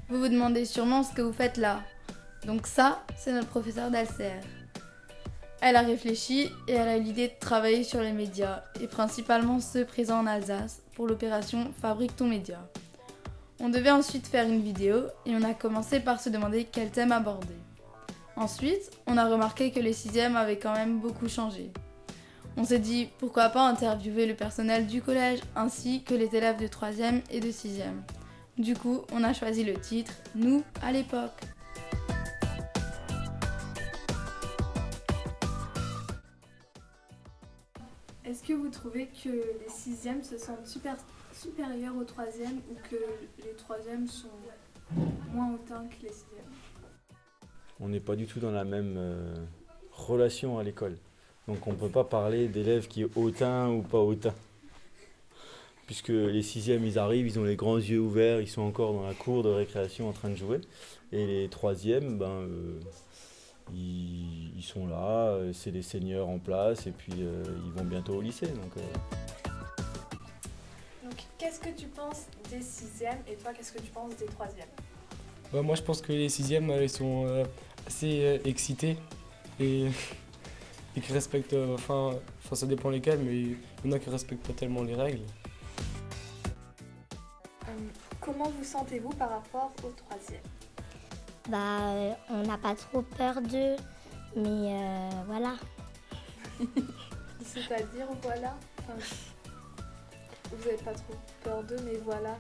Vous vous demandez sûrement ce que vous faites là. Donc ça, c'est notre professeure d'LCR. Elle a réfléchi et elle a eu l'idée de travailler sur les médias, et principalement ceux présents en Alsace, pour l'opération Fabrique ton média. On devait ensuite faire une vidéo et on a commencé par se demander quel thème aborder. Ensuite, on a remarqué que les 6e avaient quand même beaucoup changé. On s'est dit pourquoi pas interviewer le personnel du collège ainsi que les élèves de 3e et de 6e. Du coup, on a choisi le titre « Nous à l'époque ». Est-ce que vous trouvez que les 6e se sentent supérieurs aux 3e ou que les 3e sont moins hautains que les 6e? On n'est pas du tout dans la même relation à l'école. Donc on ne peut pas parler d'élèves qui est hautain ou pas hautain. Puisque les 6e, ils arrivent, ils ont les grands yeux ouverts, ils sont encore dans la cour de récréation en train de jouer. Et les 3e, ils sont là, c'est des seniors en place et puis ils vont bientôt au lycée. Donc qu'est-ce que tu penses des 6e et toi, qu'est-ce que tu penses des 3e? Moi, je pense que les 6e, ils sont assez excités et qui respectent, enfin ça dépend lesquels, mais il y en a qui respectent pas tellement les règles. Comment vous sentez-vous par rapport aux 3e? On n'a pas trop peur d'eux, mais voilà. C'est-à-dire, voilà, vous n'avez pas trop peur d'eux, mais voilà,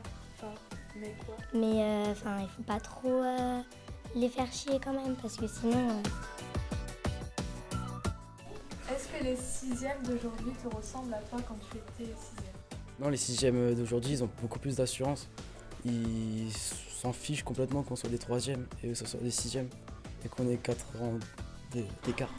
mais quoi? Mais il faut pas trop les faire chier quand même, parce que sinon... Est-ce que les 6e d'aujourd'hui te ressemblent à toi quand tu étais 6e? Non, les 6e d'aujourd'hui, ils ont beaucoup plus d'assurance. Ils s'en fichent complètement qu'on soit des 3e et eux, ça soit des 6e et qu'on ait 4 ans d'écart.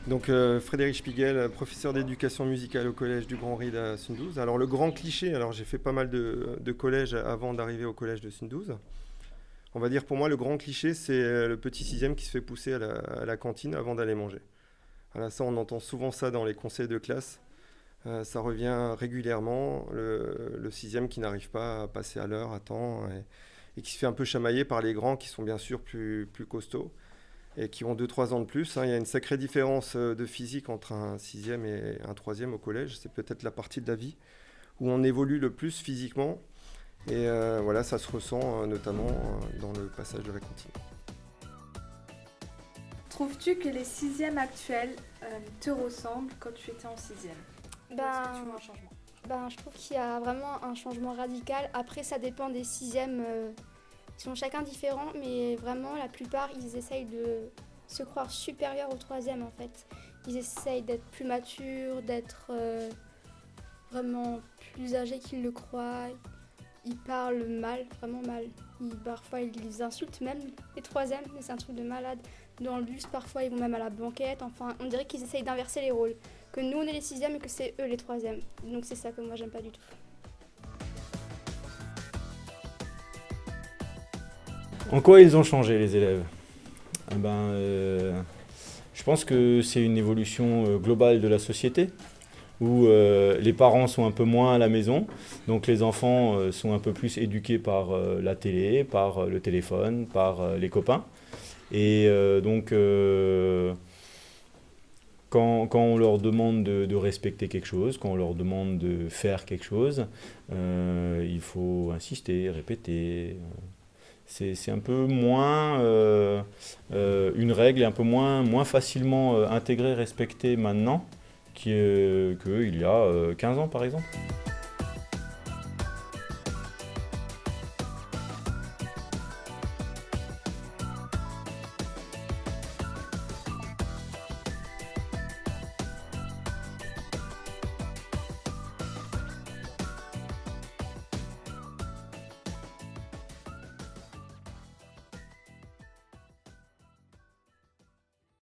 Donc Frédéric Spiegel, professeur d'éducation musicale au collège du Grand Ried à Sundouze. Alors le grand cliché, alors j'ai fait pas mal de collèges avant d'arriver au collège de Sundouze. On va dire pour moi le grand cliché, c'est le petit 6e qui se fait pousser à la cantine avant d'aller manger. Voilà, ça on entend souvent ça dans les conseils de classe. Ça revient régulièrement, le 6e qui n'arrive pas à passer à l'heure, à temps, et qui se fait un peu chamailler par les grands qui sont bien sûr plus costauds et qui ont 2-3 ans de plus. Il y a une sacrée différence de physique entre un 6e et un 3e au collège. C'est peut-être la partie de la vie où on évolue le plus physiquement. Et voilà, ça se ressent notamment dans le passage de la cantine. Trouves-tu que les 6e actuels te ressemblent quand tu étais en 6e? Est-ce que tu vois un changement? Je trouve qu'il y a vraiment un changement radical. Après, ça dépend des 6e. Ils sont chacun différents, mais vraiment, la plupart, ils essayent de se croire supérieurs aux 3e, en fait. Ils essayent d'être plus matures, d'être vraiment plus âgés qu'ils le croient. Ils parlent mal, vraiment mal. Parfois, ils insultent même les 3e, mais c'est un truc de malade. Dans le bus, parfois, ils vont même à la banquette. Enfin, on dirait qu'ils essayent d'inverser les rôles. Que nous, on est les 6e et que c'est eux les 3e. Donc c'est ça que moi, j'aime pas du tout. en quoi ils ont changé les élèves? Je pense que c'est une évolution globale de la société où les parents sont un peu moins à la maison, donc les enfants sont un peu plus éduqués par la télé, par le téléphone, par les copains. Et quand on leur demande de respecter quelque chose, quand on leur demande de faire quelque chose, il faut insister, répéter. C'est un peu moins une règle est un peu moins facilement intégrée, respectée maintenant qu'il y a 15 ans par exemple.